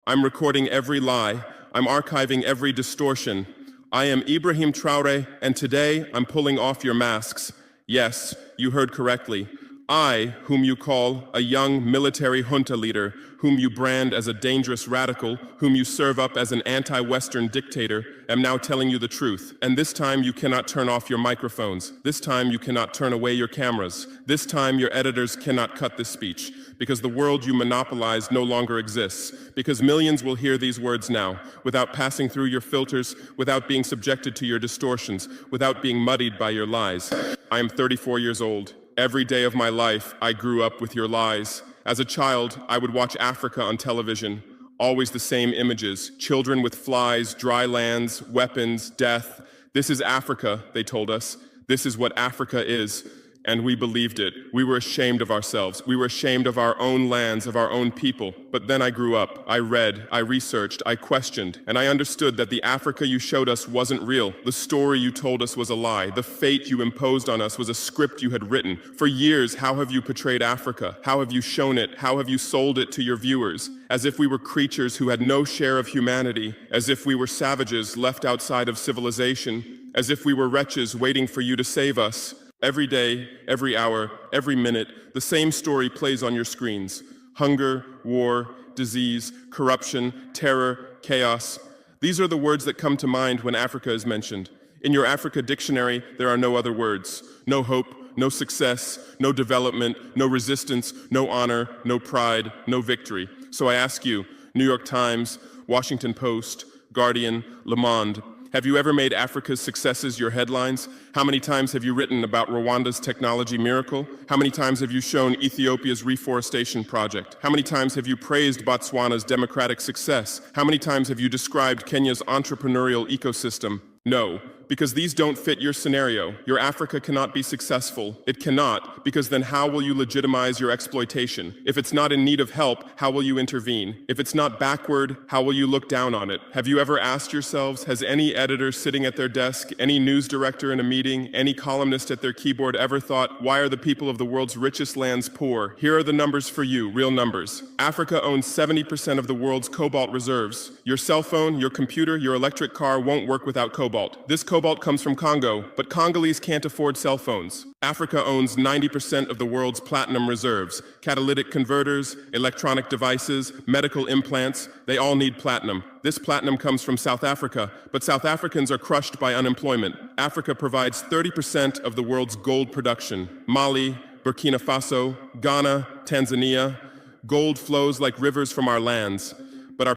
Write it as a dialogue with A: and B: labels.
A: I'm recording every lie. I'm archiving every distortion. I am Ibrahim Traore, and today I'm pulling off your masks. Yes, you heard correctly. I, whom you call a young military junta leader, whom you brand as a dangerous radical, whom you serve up as an anti-Western dictator, am now telling you the truth. And this time you cannot turn off your microphones. This time you cannot turn away your cameras. This time your editors cannot cut this speech, because the world you monopolize no longer exists, because millions will hear these words now, without passing through your filters, without being subjected to your distortions, without being muddied by your lies. I am 34 years old. Every day of my life, I grew up with your lies. As a child, I would watch Africa on television. Always the same images: children with flies, dry lands, weapons, death. This is Africa, they told us. This is what Africa is. And we believed it. We were ashamed of ourselves. We were ashamed of our own lands, of our own people. But then I grew up. I read, I researched, I questioned, and I understood that the Africa you showed us wasn't real. The story you told us was a lie. The fate you imposed on us was a script you had written. For years, how have you portrayed Africa? How have you shown it? How have you sold it to your viewers? As if we were creatures who had no share of humanity, as if we were savages left outside of civilization, as if we were wretches waiting for you to save us. Every day, every hour, every minute, the same story plays on your screens. Hunger, war, disease, corruption, terror, chaos. These are the words that come to mind when Africa is mentioned. In your Africa dictionary, there are no other words. No hope, no success, no development, no resistance, no honor, no pride, no victory. So I ask you, New York Times, Washington Post, Guardian, Le Monde, have you ever made Africa's successes your headlines? How many times have you written about Rwanda's technology miracle? How many times have you shown Ethiopia's reforestation project? How many times have you praised Botswana's democratic success? How many times have you described Kenya's entrepreneurial ecosystem? No, because these don't fit your scenario. Your Africa cannot be successful. It cannot, because then how will you legitimize your exploitation? If it's not in need of help, how will you intervene? If it's not backward, how will you look down on it? Have you ever asked yourselves, has any editor sitting at their desk, any news director in a meeting, any columnist at their keyboard ever thought, why are the people of the world's richest lands poor? Here are the numbers for you, real numbers. Africa owns 70% of the world's cobalt reserves. Your cell phone, your computer, your electric car won't work without cobalt. This cobalt comes from Congo, but Congolese can't afford cell phones. Africa owns 90% of the world's platinum reserves. Catalytic converters, electronic devices, medical implants, they all need platinum. This platinum comes from South Africa, but South Africans are crushed by unemployment. Africa provides 30% of the world's gold production. Mali, Burkina Faso, Ghana, Tanzania. Gold flows like rivers from our lands.